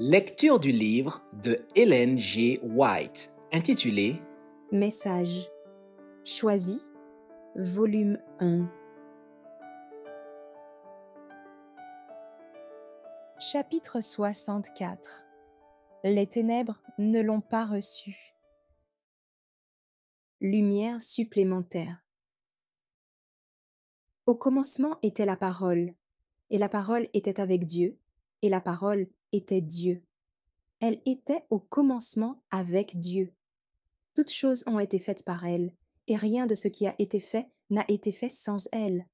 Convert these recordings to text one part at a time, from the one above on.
Lecture du livre de Ellen G. White, intitulé Message choisi, volume 1. Chapitre 64. Les ténèbres ne l'ont pas reçu. Lumière supplémentaire. Au commencement était la parole, et la parole était avec Dieu, et la parole était Dieu. Elle était au commencement avec Dieu. Toutes choses ont été faites par elle, et rien de ce qui a été fait n'a été fait sans elle.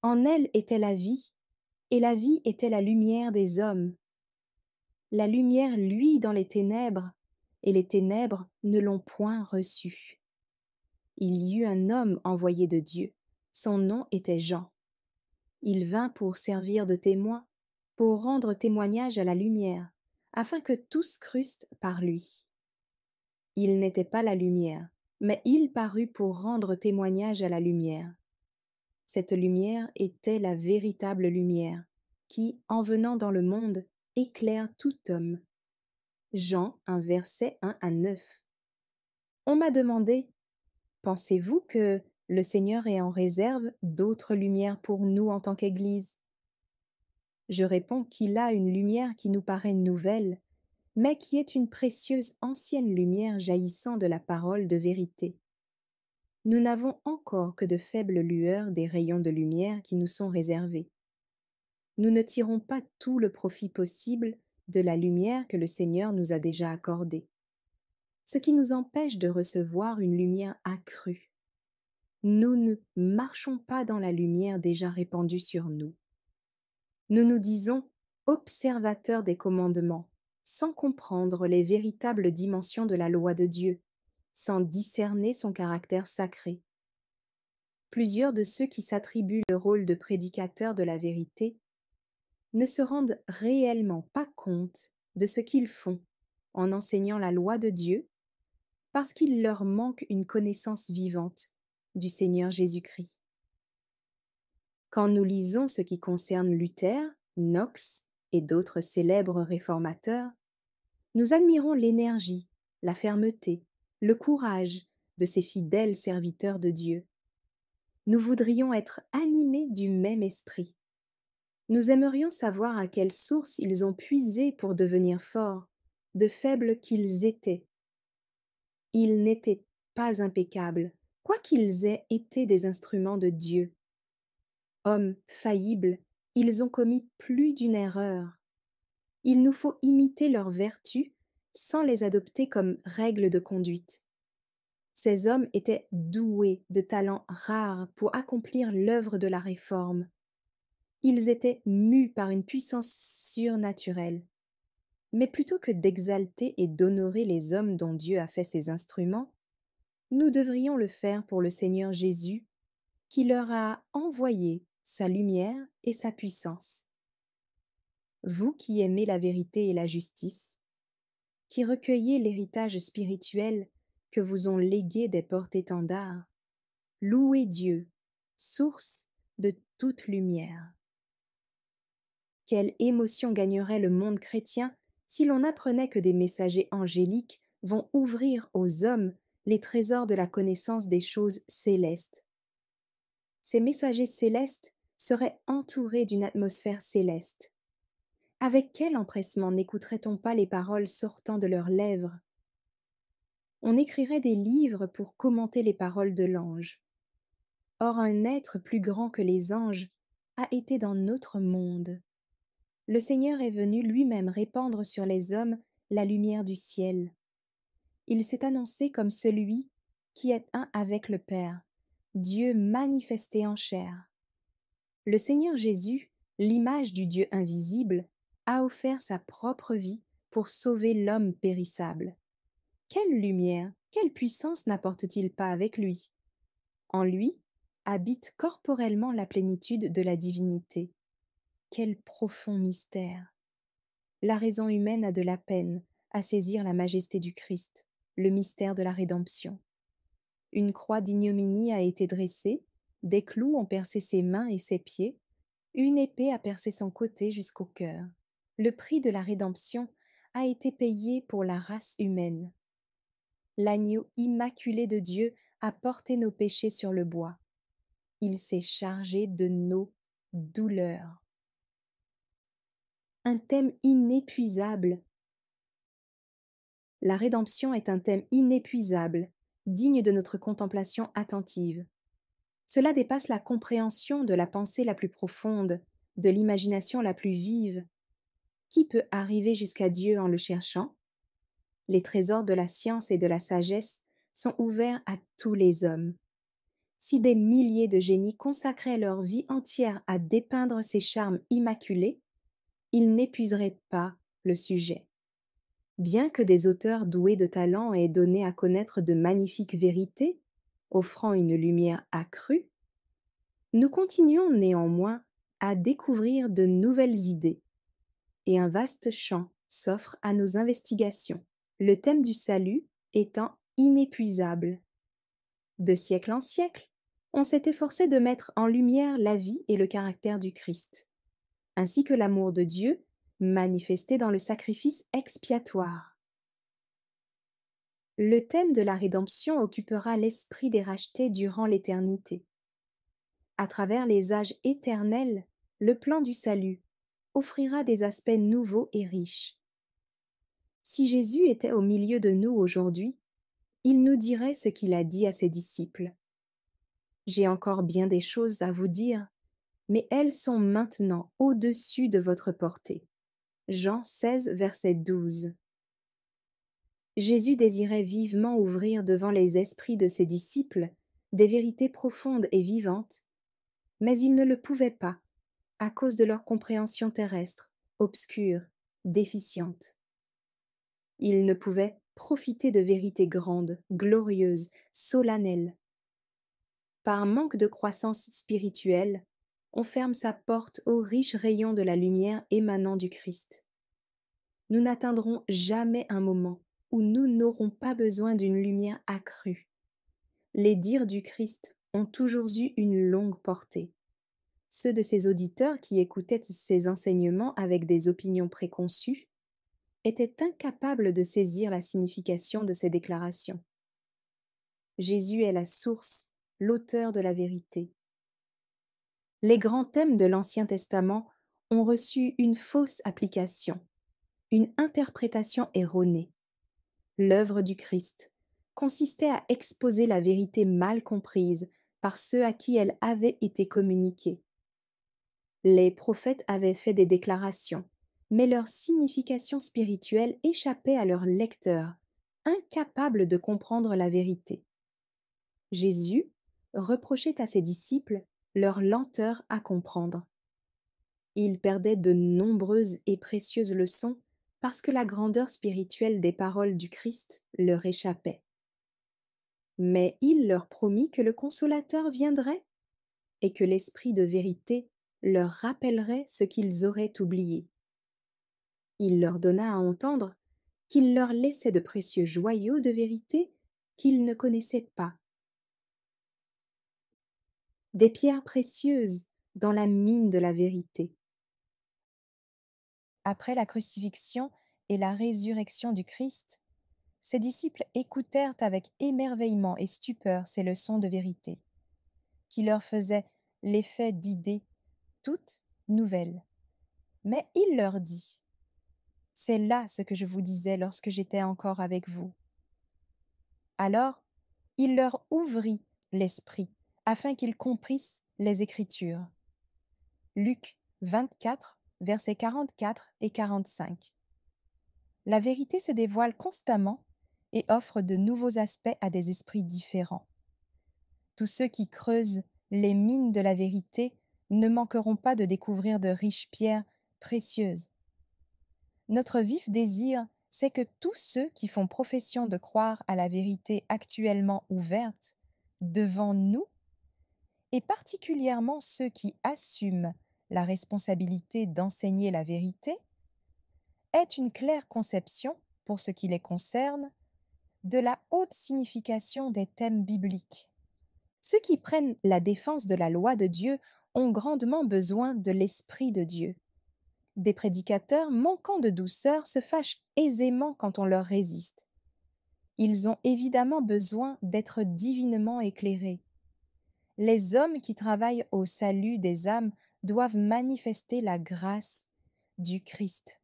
En elle était la vie, et la vie était la lumière des hommes. La lumière luit dans les ténèbres, et les ténèbres ne l'ont point reçue. Il y eut un homme envoyé de Dieu, son nom était Jean. Il vint pour servir de témoin, pour rendre témoignage à la lumière, afin que tous crussent par lui. Il n'était pas la lumière, mais il parut pour rendre témoignage à la lumière. Cette lumière était la véritable lumière, qui, en venant dans le monde, éclaire tout homme. Jean 1, verset 1 à 9. On m'a demandé, pensez-vous que le Seigneur ait en réserve d'autres lumières pour nous en tant qu'Église? Je réponds qu'il a une lumière qui nous paraît nouvelle, mais qui est une précieuse ancienne lumière jaillissant de la parole de vérité. Nous n'avons encore que de faibles lueurs des rayons de lumière qui nous sont réservés. Nous ne tirons pas tout le profit possible de la lumière que le Seigneur nous a déjà accordée, ce qui nous empêche de recevoir une lumière accrue. Nous ne marchons pas dans la lumière déjà répandue sur nous. Nous nous disons observateurs des commandements, sans comprendre les véritables dimensions de la loi de Dieu, sans discerner son caractère sacré. Plusieurs de ceux qui s'attribuent le rôle de prédicateurs de la vérité ne se rendent réellement pas compte de ce qu'ils font en enseignant la loi de Dieu, parce qu'il leur manque une connaissance vivante du Seigneur Jésus-Christ. Quand nous lisons ce qui concerne Luther, Knox et d'autres célèbres réformateurs, nous admirons l'énergie, la fermeté, le courage de ces fidèles serviteurs de Dieu. Nous voudrions être animés du même esprit. Nous aimerions savoir à quelle source ils ont puisé pour devenir forts, de faibles qu'ils étaient. Ils n'étaient pas impeccables, quoiqu'ils aient été des instruments de Dieu. Hommes faillibles, ils ont commis plus d'une erreur. Il nous faut imiter leurs vertus sans les adopter comme règles de conduite. Ces hommes étaient doués de talents rares pour accomplir l'œuvre de la réforme. Ils étaient mus par une puissance surnaturelle. Mais plutôt que d'exalter et d'honorer les hommes dont Dieu a fait ses instruments, nous devrions le faire pour le Seigneur Jésus, qui leur a envoyé sa lumière et sa puissance. Vous qui aimez la vérité et la justice, qui recueillez l'héritage spirituel que vous ont légué des porte-étendards, louez Dieu, source de toute lumière. Quelle émotion gagnerait le monde chrétien si l'on apprenait que des messagers angéliques vont ouvrir aux hommes les trésors de la connaissance des choses célestes. Ces messagers célestes seraient entourés d'une atmosphère céleste. Avec quel empressement n'écouterait-on pas les paroles sortant de leurs lèvres? On écrirait des livres pour commenter les paroles de l'ange. Or un être plus grand que les anges a été dans notre monde. Le Seigneur est venu lui-même répandre sur les hommes la lumière du ciel. Il s'est annoncé comme celui qui est un avec le Père, Dieu manifesté en chair. Le Seigneur Jésus, l'image du Dieu invisible, a offert sa propre vie pour sauver l'homme périssable. Quelle lumière, quelle puissance n'apporte-t-il pas avec lui? En lui habite corporellement la plénitude de la divinité. Quel profond mystère! La raison humaine a de la peine à saisir la majesté du Christ, le mystère de la rédemption. Une croix d'ignominie a été dressée, des clous ont percé ses mains et ses pieds, une épée a percé son côté jusqu'au cœur. Le prix de la rédemption a été payé pour la race humaine. L'agneau immaculé de Dieu a porté nos péchés sur le bois. Il s'est chargé de nos douleurs. Un thème inépuisable. La rédemption est un thème inépuisable, digne de notre contemplation attentive. Cela dépasse la compréhension de la pensée la plus profonde, de l'imagination la plus vive. Qui peut arriver jusqu'à Dieu en le cherchant? Les trésors de la science et de la sagesse sont ouverts à tous les hommes. Si des milliers de génies consacraient leur vie entière à dépeindre ces charmes immaculés, ils n'épuiseraient pas le sujet. Bien que des auteurs doués de talent aient donné à connaître de magnifiques vérités, offrant une lumière accrue, nous continuons néanmoins à découvrir de nouvelles idées, et un vaste champ s'offre à nos investigations, le thème du salut étant inépuisable. De siècle en siècle, on s'est efforcé de mettre en lumière la vie et le caractère du Christ, ainsi que l'amour de Dieu manifesté dans le sacrifice expiatoire. Le thème de la rédemption occupera l'esprit des rachetés durant l'éternité. À travers les âges éternels, le plan du salut offrira des aspects nouveaux et riches. Si Jésus était au milieu de nous aujourd'hui, il nous dirait ce qu'il a dit à ses disciples. J'ai encore bien des choses à vous dire, mais elles sont maintenant au-dessus de votre portée. Jean 16, verset 12. Jésus désirait vivement ouvrir devant les esprits de ses disciples des vérités profondes et vivantes, mais il ne le pouvait pas, à cause de leur compréhension terrestre, obscure, déficiente. Il ne pouvait profiter de vérités grandes, glorieuses, solennelles. Par manque de croissance spirituelle, on ferme sa porte aux riches rayons de la lumière émanant du Christ. Nous n'atteindrons jamais un moment où nous n'aurons pas besoin d'une lumière accrue. Les dires du Christ ont toujours eu une longue portée. Ceux de ses auditeurs qui écoutaient ses enseignements avec des opinions préconçues étaient incapables de saisir la signification de ses déclarations. Jésus est la source, l'auteur de la vérité. Les grands thèmes de l'Ancien Testament ont reçu une fausse application, une interprétation erronée. L'œuvre du Christ consistait à exposer la vérité mal comprise par ceux à qui elle avait été communiquée. Les prophètes avaient fait des déclarations, mais leur signification spirituelle échappait à leurs lecteurs, incapables de comprendre la vérité. Jésus reprochait à ses disciples leur lenteur à comprendre. Ils perdaient de nombreuses et précieuses leçons parce que la grandeur spirituelle des paroles du Christ leur échappait. Mais il leur promit que le Consolateur viendrait et que l'Esprit de vérité leur rappellerait ce qu'ils auraient oublié. Il leur donna à entendre qu'il leur laissait de précieux joyaux de vérité qu'ils ne connaissaient pas. Des pierres précieuses dans la mine de la vérité. Après la crucifixion et la résurrection du Christ, ses disciples écoutèrent avec émerveillement et stupeur ces leçons de vérité, qui leur faisaient l'effet d'idées toutes nouvelles. Mais il leur dit: « C'est là ce que je vous disais lorsque j'étais encore avec vous. » Alors, il leur ouvrit l'esprit, afin qu'ils comprissent les Écritures. Luc 24, versets 44 et 45. La vérité se dévoile constamment et offre de nouveaux aspects à des esprits différents. Tous ceux qui creusent les mines de la vérité ne manqueront pas de découvrir de riches pierres précieuses. Notre vif désir, c'est que tous ceux qui font profession de croire à la vérité actuellement ouverte devant nous, et particulièrement ceux qui assument la responsabilité d'enseigner la vérité, aient une claire conception, pour ce qui les concerne, de la haute signification des thèmes bibliques. Ceux qui prennent la défense de la loi de Dieu ont grandement besoin de l'Esprit de Dieu. Des prédicateurs manquant de douceur se fâchent aisément quand on leur résiste. Ils ont évidemment besoin d'être divinement éclairés. Les hommes qui travaillent au salut des âmes doivent manifester la grâce du Christ.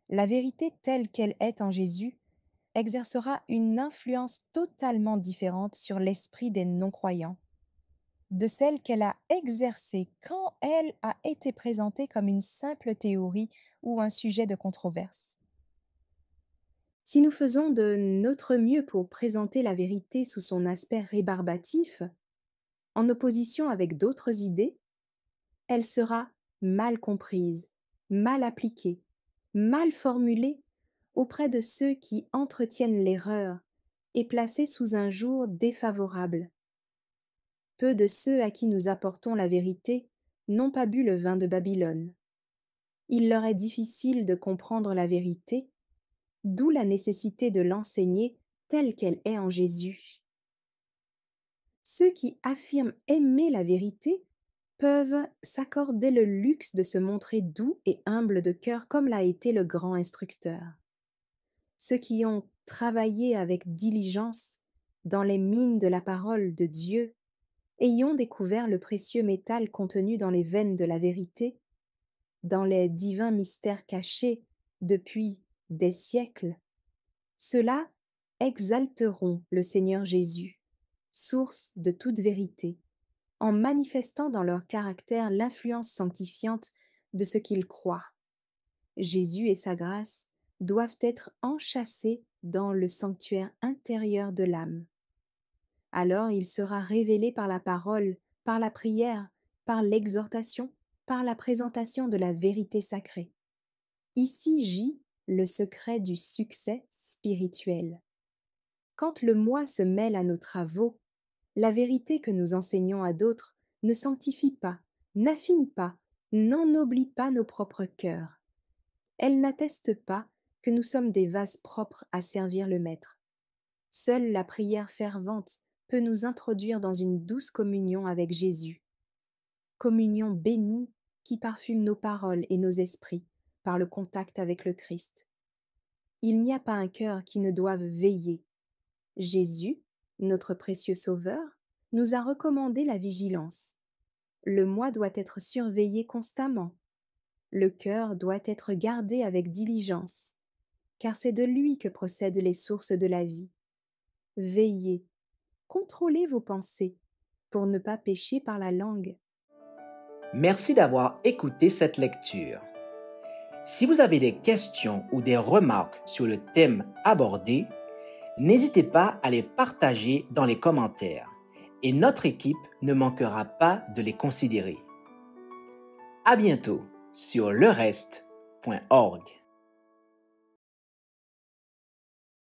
La vérité telle qu'elle est en Jésus exercera une influence totalement différente sur l'esprit des non-croyants de celle qu'elle a exercée quand elle a été présentée comme une simple théorie ou un sujet de controverse. Si nous faisons de notre mieux pour présenter la vérité sous son aspect rébarbatif, en opposition avec d'autres idées, elle sera mal comprise, mal appliquée, mal formulée auprès de ceux qui entretiennent l'erreur et placée sous un jour défavorable. Peu de ceux à qui nous apportons la vérité n'ont pas bu le vin de Babylone. Il leur est difficile de comprendre la vérité, d'où la nécessité de l'enseigner telle qu'elle est en Jésus. Ceux qui affirment aimer la vérité peuvent s'accorder le luxe de se montrer doux et humbles de cœur comme l'a été le grand instructeur. Ceux qui ont travaillé avec diligence dans les mines de la parole de Dieu et y ont découvert le précieux métal contenu dans les veines de la vérité, dans les divins mystères cachés depuis des siècles, ceux-là exalteront le Seigneur Jésus, source de toute vérité, en manifestant dans leur caractère l'influence sanctifiante de ce qu'ils croient. Jésus et sa grâce doivent être enchâssés dans le sanctuaire intérieur de l'âme. Alors il sera révélé par la parole, par la prière, par l'exhortation, par la présentation de la vérité sacrée. Ici gît le secret du succès spirituel. Quand le moi se mêle à nos travaux, la vérité que nous enseignons à d'autres ne sanctifie pas, n'affine pas, n'ennoblit pas nos propres cœurs. Elle n'atteste pas que nous sommes des vases propres à servir le Maître. Seule la prière fervente peut nous introduire dans une douce communion avec Jésus. Communion bénie qui parfume nos paroles et nos esprits par le contact avec le Christ. Il n'y a pas un cœur qui ne doive veiller. Jésus, notre précieux Sauveur, nous a recommandé la vigilance. Le moi doit être surveillé constamment. Le cœur doit être gardé avec diligence, car c'est de lui que procèdent les sources de la vie. Veillez, contrôlez vos pensées pour ne pas pécher par la langue. Merci d'avoir écouté cette lecture. Si vous avez des questions ou des remarques sur le thème abordé, n'hésitez pas à les partager dans les commentaires et notre équipe ne manquera pas de les considérer. À bientôt sur lereste.org.